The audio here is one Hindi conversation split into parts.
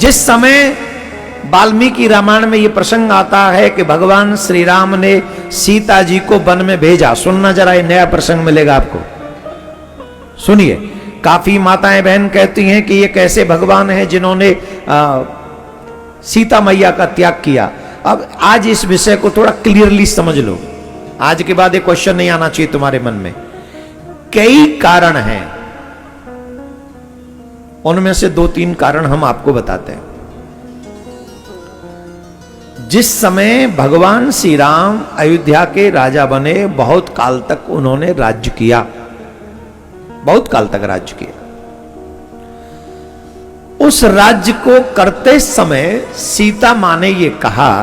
जिस समय वाल्मीकि रामायण में यह प्रसंग आता है कि भगवान श्री राम ने सीता जी को वन में भेजा, सुनना जरा, ये नया प्रसंग मिलेगा आपको, सुनिए। काफी माताएं बहन कहती हैं कि ये कैसे भगवान हैं जिन्होंने सीता मैया का त्याग किया। अब आज इस विषय को थोड़ा क्लियरली समझ लो, आज के बाद एक क्वेश्चन नहीं आना चाहिए तुम्हारे मन में। कई कारण हैं, उनमें से 2-3 कारण हम आपको बताते हैं। जिस समय भगवान श्री राम अयोध्या के राजा बने, बहुत काल तक उन्होंने राज्य किया, बहुत काल तक राज्य किया। उस राज्य को करते समय सीता मां ने यह कहा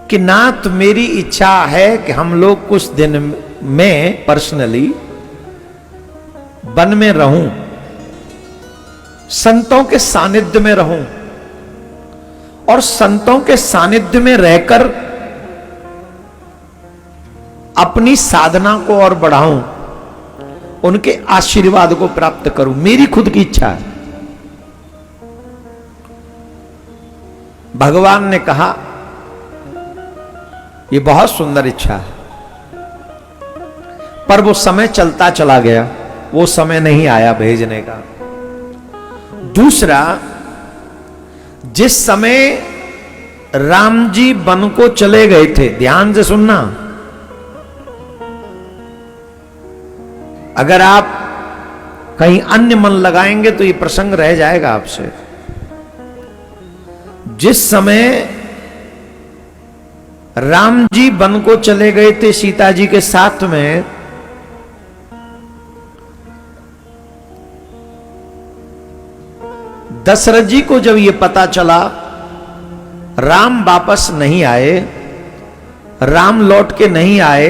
कि नाथ मेरी इच्छा है कि हम लोग कुछ दिन में पर्सनली वन में रहूं, संतों के सानिध्य में रहूं और संतों के सानिध्य में रहकर अपनी साधना को और बढ़ाऊं, उनके आशीर्वाद को प्राप्त करूं, मेरी खुद की इच्छा है। भगवान ने कहा यह बहुत सुंदर इच्छा है, पर वो समय चलता चला गया, वो समय नहीं आया भेजने का। दूसरा, जिस समय राम जी वन को चले गए थे, ध्यान से सुनना, अगर आप कहीं अन्य मन लगाएंगे तो ये प्रसंग रह जाएगा आपसे। जिस समय राम जी वन को चले गए थे सीता जी के साथ में, दशरथ जी को जब यह पता चला राम वापस नहीं आए, राम लौट के नहीं आए,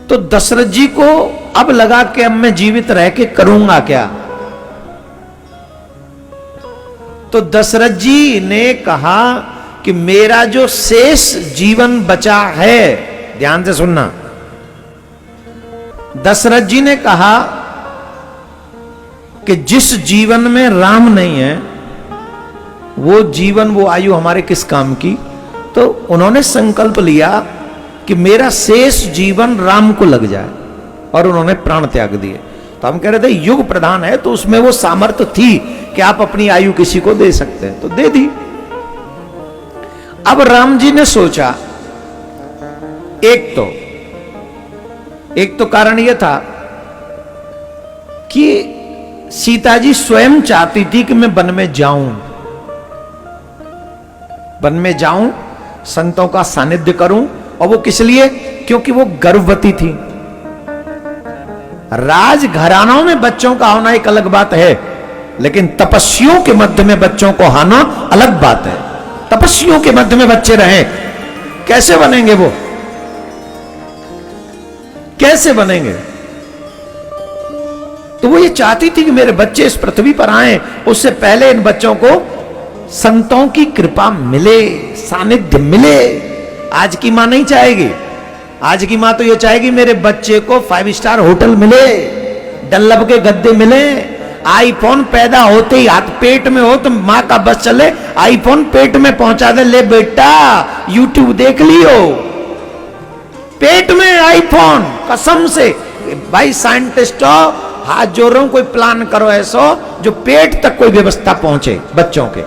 तो दशरथ जी को अब लगा कि अब मैं जीवित रह के करूंगा क्या। तो दशरथ जी ने कहा कि मेरा जो शेष जीवन बचा है, ध्यान से सुनना, दशरथ जी ने कहा कि जिस जीवन में राम नहीं है वो जीवन, वो आयु हमारे किस काम की। तो उन्होंने संकल्प लिया कि मेरा शेष जीवन राम को लग जाए, और उन्होंने प्राण त्याग दिए। तो हम कह रहे थे युग प्रधान है तो उसमें वो सामर्थ्य थी कि आप अपनी आयु किसी को दे सकते हैं, तो दे दी। अब राम जी ने सोचा, एक तो कारण यह था कि सीता जी स्वयं चाहती थी कि मैं वन में जाऊं, संतों का सानिध्य करूं, और वो किस लिए? क्योंकि वो गर्भवती थी। राज घरानों में बच्चों का होना एक अलग बात है, लेकिन तपस्वियों के मध्य में बच्चों को होना अलग बात है। तपस्वियों के मध्य में बच्चे रहें, कैसे बनेंगे वो, कैसे बनेंगे? तो वो ये चाहती थी कि मेरे बच्चे इस पृथ्वी पर आए, उससे पहले इन बच्चों को संतों की कृपा मिले, सानिध्य मिले। आज की मां नहीं चाहेगी, आज की मां तो ये चाहेगी मेरे बच्चे को 5 स्टार होटल मिले, डल्लब के गद्दे मिले, आईफोन पैदा होते ही हाथ पेट में हो तो मां का बस चले, आईफोन पेट में पहुंचा दे, ले बेटा यूट्यूब देख लियो, पेट में आईफोन, कसम से भाई साइंटिस्टों हाथ जोड़ रहा हूं, कोई प्लान करो ऐसा जो पेट तक कोई व्यवस्था पहुंचे बच्चों के।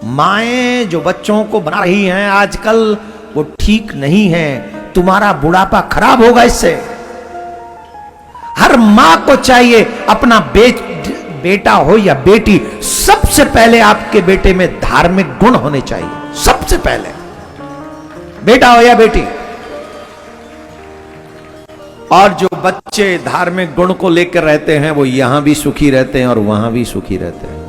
माएं जो बच्चों को बना रही हैं आजकल वो ठीक नहीं है, तुम्हारा बुढ़ापा खराब होगा इससे। हर मां को चाहिए अपना बेटा हो या बेटी, सबसे पहले आपके बेटे में धार्मिक गुण होने चाहिए, सबसे पहले, बेटा हो या बेटी। और जो बच्चे धार्मिक गुण को लेकर रहते हैं वो यहां भी सुखी रहते हैं और वहां भी सुखी रहते हैं।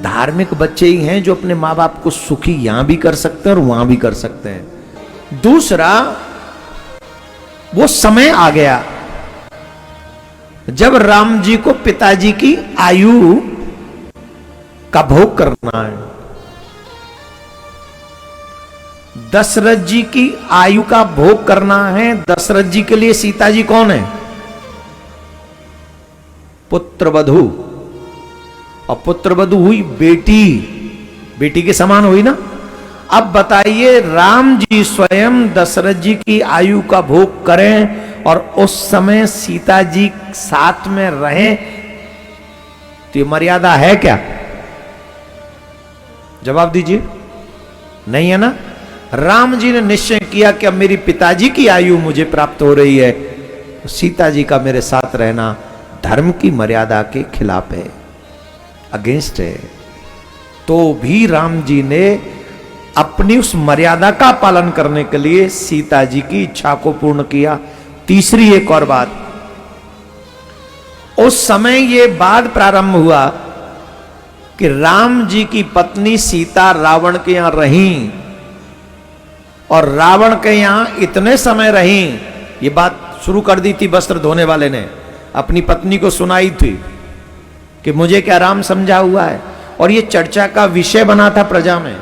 धार्मिक बच्चे ही हैं जो अपने मां बाप को सुखी यहां भी कर सकते हैं और वहां भी कर सकते हैं। दूसरा, वो समय आ गया जब राम जी को पिताजी की आयु का भोग करना है। दशरथ जी की आयु का भोग करना है। दशरथ जी के लिए सीता जी कौन है? पुत्रवधू, और पुत्रवधू हुई बेटी, बेटी के समान हुई ना। अब बताइए, राम जी स्वयं दशरथ जी की आयु का भोग करें और उस समय सीता जी साथ में रहें, तो ये मर्यादा है क्या? जवाब दीजिए, नहीं है ना। राम जी ने निश्चय किया कि अब मेरी पिताजी की आयु मुझे प्राप्त हो रही है, तो सीता जी का मेरे साथ रहना धर्म की मर्यादा के खिलाफ है, अगेंस्ट है। तो भी राम जी ने अपनी उस मर्यादा का पालन करने के लिए सीता जी की इच्छा को पूर्ण किया। तीसरी एक और बात, उस समय यह बात प्रारंभ हुआ कि राम जी की पत्नी सीता रावण के यहां रहीं, और रावण के यहां इतने समय रहीं, ये बात शुरू कर दी थी वस्त्र धोने वाले ने, अपनी पत्नी को सुनाई थी कि मुझे क्या राम समझा हुआ है, और ये चर्चा का विषय बना था प्रजा में।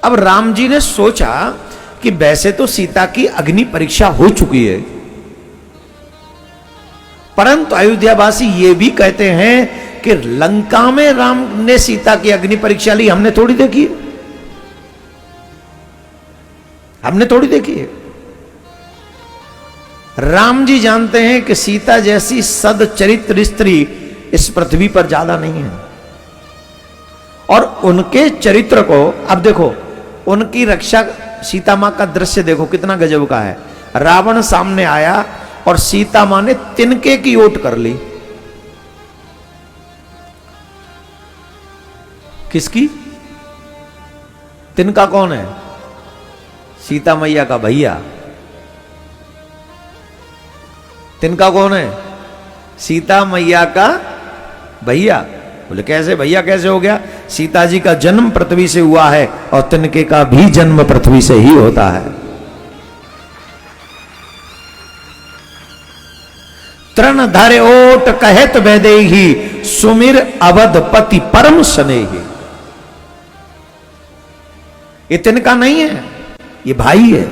अब राम जी ने सोचा कि वैसे तो सीता की अग्नि परीक्षा हो चुकी है, परंतु अयोध्यावासी ये भी कहते हैं कि लंका में राम ने सीता की अग्नि परीक्षा ली, हमने थोड़ी देखी है, हमने थोड़ी देखी है। राम जी जानते हैं कि सीता जैसी सदचरित्र स्त्री इस पृथ्वी पर ज्यादा नहीं है, और उनके चरित्र को अब देखो, उनकी रक्षा, सीता मां का दृश्य देखो कितना गजब का है। रावण सामने आया और सीता मां ने तिनके की ओट कर ली। किसकी? तिनका कौन है? सीता मैया का भैया। तिनका कौन है? सीता मैया का भैया। बोले कैसे भैया, कैसे हो गया? सीता जी का जन्म पृथ्वी से हुआ है और तिनके का भी जन्म पृथ्वी से ही होता है। तृण धरे ओट कहत वैदेही, सुमिर अवधपति परम स्नेही। ये तिनका नहीं है, ये भाई है।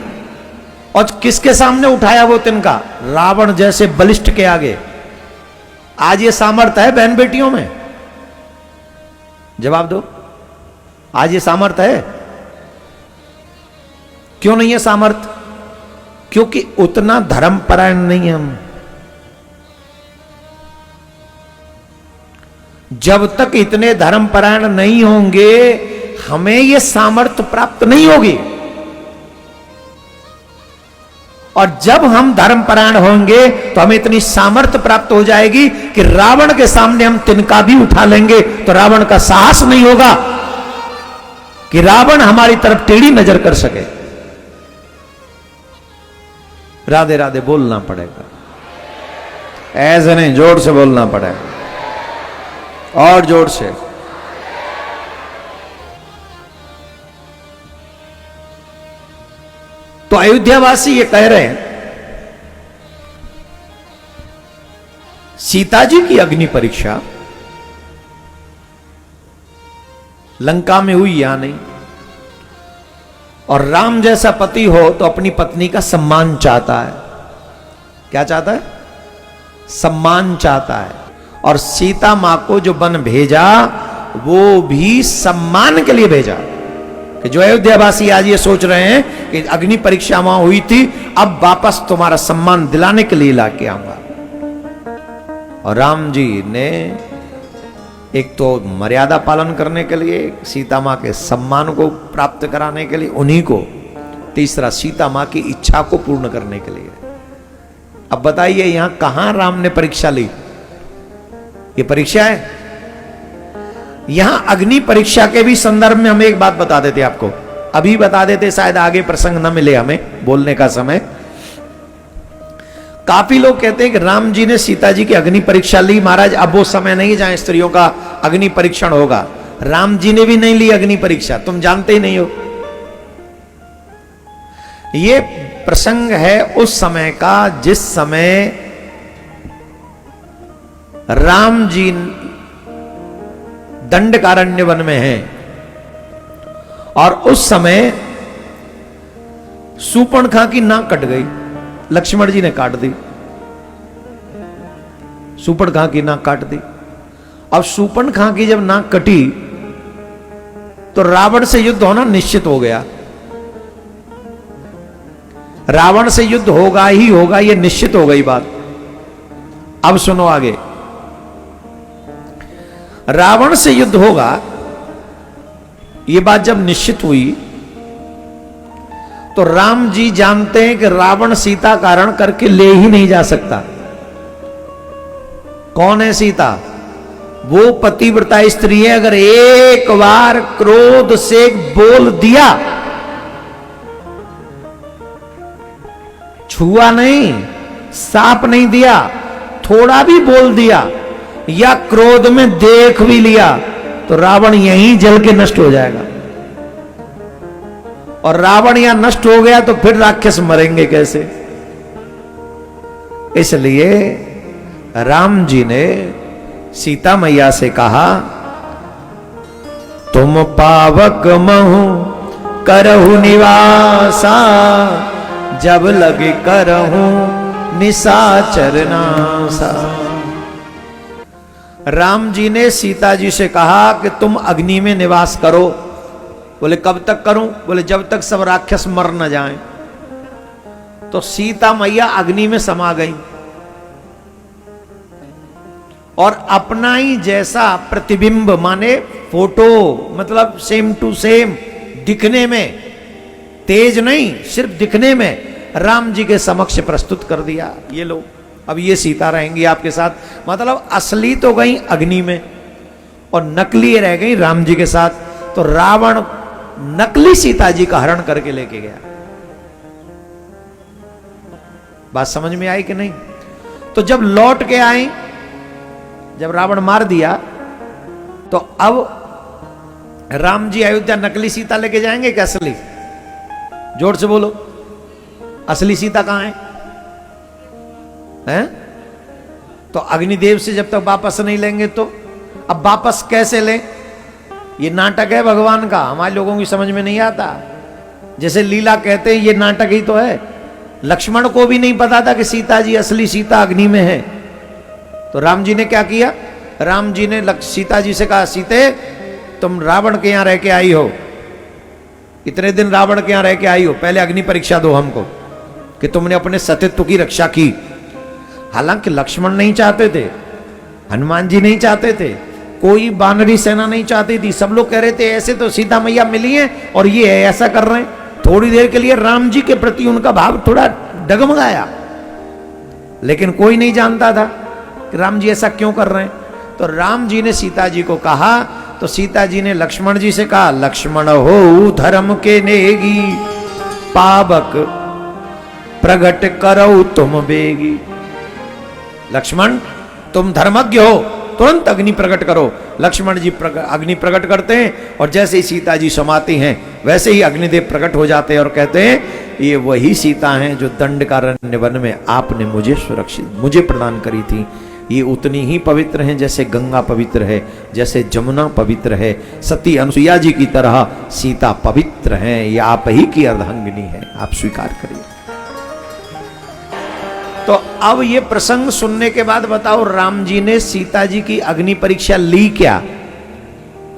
और किसके सामने उठाया वो तिनका? रावण जैसे बलिष्ठ के आगे। आज ये सामर्थ्य है बहन बेटियों में? जवाब दो, आज ये सामर्थ्य है? क्यों नहीं है सामर्थ्य? क्योंकि उतना धर्मपरायण नहीं है हम। जब तक इतने धर्मपरायण नहीं होंगे, हमें यह सामर्थ्य प्राप्त नहीं होगी। और जब हम धर्मपरायण होंगे तो हमें इतनी सामर्थ्य प्राप्त हो जाएगी कि रावण के सामने हम तिनका भी उठा लेंगे, तो रावण का साहस नहीं होगा कि रावण हमारी तरफ टेढ़ी नजर कर सके। राधे राधे बोलना पड़ेगा, ऐसे नहीं, जोर से बोलना पड़ेगा, और जोर से। तो अयोध्यावासी ये कह रहे हैं, सीता जी की अग्नि परीक्षा लंका में हुई या नहीं, और राम जैसा पति हो तो अपनी पत्नी का सम्मान चाहता है। क्या चाहता है? सम्मान चाहता है। और सीता मां को जो वन भेजा वो भी सम्मान के लिए भेजा। कि जो अयोध्यावासी आज ये सोच रहे हैं कि अग्नि परीक्षा वहां हुई थी, अब वापस तुम्हारा सम्मान दिलाने के लिए लाके आऊंगा। और राम जी ने एक तो मर्यादा पालन करने के लिए, सीता मां के सम्मान को प्राप्त कराने के लिए उन्हीं को, तीसरा सीता मां की इच्छा को पूर्ण करने के लिए। अब बताइए यहां कहां राम ने परीक्षा ली? ये परीक्षा है। यहां अग्नि परीक्षा के भी संदर्भ में हम एक बात बता देते आपको, अभी बता देते, शायद आगे प्रसंग न मिले हमें बोलने का समय। काफी लोग कहते हैं कि राम जी ने सीता जी की अग्नि परीक्षा ली। महाराज अब वो समय नहीं जहां स्त्रियों का अग्नि परीक्षण होगा। राम जी ने भी नहीं ली अग्नि परीक्षा, तुम जानते ही नहीं हो। ये प्रसंग है उस समय का जिस समय राम जी दंडकारण्य वन में हैं, और उस समय सूर्पणखा की नाक कट गई, लक्ष्मण जी ने काट दी। सूपन की नाक काट दी। अब सूपन की जब नाक कटी तो रावण से युद्ध होना निश्चित हो गया। रावण से युद्ध होगा ही होगा, यह निश्चित हो गई बात। अब सुनो आगे, रावण से युद्ध होगा, यह बात जब निश्चित हुई तो राम जी जानते हैं कि रावण सीता का हरण करके ले ही नहीं जा सकता। कौन है सीता? वो पतिव्रता स्त्री है। अगर एक बार क्रोध से बोल दिया, छुआ नहीं, साप नहीं दिया, थोड़ा भी बोल दिया या क्रोध में देख भी लिया तो रावण यहीं जल के नष्ट हो जाएगा। और रावण यहां नष्ट हो गया तो फिर राक्षस मरेंगे कैसे? इसलिए राम जी ने सीता मैया से कहा, तुम पावक महु करहु निवासा, जब लगे करहु निशाचर नासा। राम जी ने सीता जी से कहा कि तुम अग्नि में निवास करो। बोले कब तक करूं? बोले जब तक सब राक्षस मर न जाएं। तो सीता मैया अग्नि में समा गई और अपना ही जैसा प्रतिबिंब, माने फोटो, मतलब सेम टू सेम दिखने में, तेज नहीं सिर्फ दिखने में, राम जी के समक्ष प्रस्तुत कर दिया। ये लो, अब ये सीता रहेंगी आपके साथ। मतलब असली तो गई अग्नि में और नकली रह गई राम जी के साथ। तो रावण नकली सीता जी का हरण करके लेके गया। बात समझ में आई कि नहीं? तो जब लौट के आए, जब रावण मार दिया तो अब राम जी अयोध्या नकली सीता लेके जाएंगे क्या असली? जोर से बोलो, असली सीता कहां है? हैं? तो अग्निदेव से जब तक वापस नहीं लेंगे तो अब वापस कैसे लें? ये नाटक है भगवान का, हमारे लोगों की समझ में नहीं आता। जैसे लीला कहते हैं, ये नाटक ही तो है। लक्ष्मण को भी नहीं पता था कि सीता जी असली सीता अग्नि में है। तो राम जी ने क्या किया? राम जी ने सीता जी से कहा, सीते तुम रावण के यहां रह के आई हो, इतने दिन रावण के यहां रह के आई हो, पहले अग्नि परीक्षा दो हमको कि तुमने अपने सतीत्व की रक्षा की। हालांकि लक्ष्मण नहीं चाहते थे, हनुमान जी नहीं चाहते थे, कोई वानरी सेना नहीं चाहती थी। सब लोग कह रहे थे ऐसे तो सीता मैया मिली हैं और ये ऐसा कर रहे हैं। थोड़ी देर के लिए राम जी के प्रति उनका भाव थोड़ा डगमगाया, लेकिन कोई नहीं जानता था कि राम जी ऐसा क्यों कर रहे हैं। तो राम जी ने सीता जी को कहा, तो सीता जी ने लक्ष्मण जी से कहा, लक्ष्मण हो धर्म के नेगी, पावक प्रगट करो तुम बेगी। लक्ष्मण तुम धर्मज्ञ हो, तुरंत अग्नि प्रकट करो। लक्ष्मण जी अग्नि प्रकट करते हैं और जैसे ही सीता जी समाती हैं वैसे ही अग्निदेव प्रकट हो जाते हैं और कहते हैं, ये वही सीता हैं जो दंडकारण्य वन में आपने मुझे प्रदान करी थी। ये उतनी ही पवित्र हैं जैसे गंगा पवित्र है, जैसे जमुना पवित्र है। सती अनुसुईया जी की तरह सीता पवित्र हैं। ये आप ही की अर्धांगिनी है, आप स्वीकार करिए। तो अब ये प्रसंग सुनने के बाद बताओ, राम जी ने सीता जी की अग्नि परीक्षा ली क्या?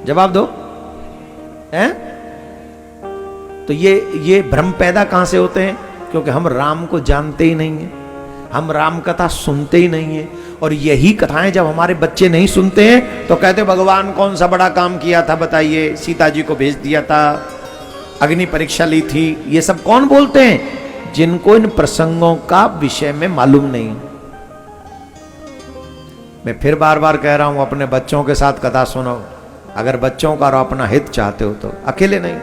जवाब दो। हैं? तो ये भ्रम पैदा कहां से होते हैं? क्योंकि हम राम को जानते ही नहीं है, हम राम कथा सुनते ही नहीं है। और यही कथाएं जब हमारे बच्चे नहीं सुनते हैं तो कहते भगवान कौन सा बड़ा काम किया था बताइए, सीता जी को भेज दिया था, अग्नि परीक्षा ली थी। ये सब कौन बोलते हैं? जिनको इन प्रसंगों का विषय में मालूम नहीं। मैं फिर बार बार कह रहा हूं, अपने बच्चों के साथ कथा सुनो। अगर बच्चों का और अपना हित चाहते हो तो, अकेले नहीं।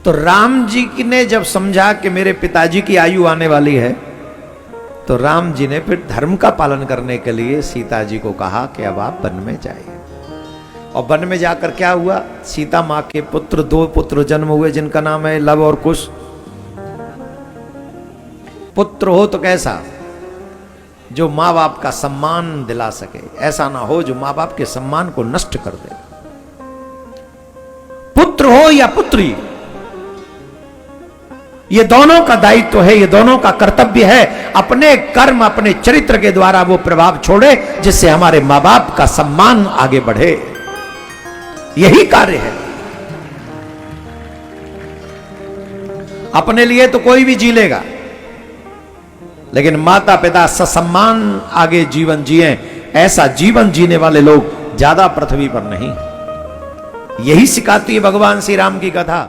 तो राम जी ने जब समझा कि मेरे पिताजी की आयु आने वाली है, तो राम जी ने फिर धर्म का पालन करने के लिए सीता जी को कहा कि अब आप वन में जाइए। और वन में जाकर क्या हुआ? सीता मां के पुत्र, 2 पुत्र जन्म हुए जिनका नाम है लव और कुश। पुत्र हो तो कैसा? जो मां बाप का सम्मान दिला सके, ऐसा ना हो जो मां बाप के सम्मान को नष्ट कर दे। पुत्र हो या पुत्री, ये दोनों का दायित्व है, ये दोनों का कर्तव्य है। अपने कर्म, अपने चरित्र के द्वारा वो प्रभाव छोड़े जिससे हमारे मां बाप का सम्मान आगे बढ़े। यही कार्य है। अपने लिए तो कोई भी जी लेगा, लेकिन माता पिता ससम्मान आगे जीवन जिए, ऐसा जीवन जीने वाले लोग ज्यादा पृथ्वी पर नहीं। यही सिखाती है भगवान श्री राम की कथा।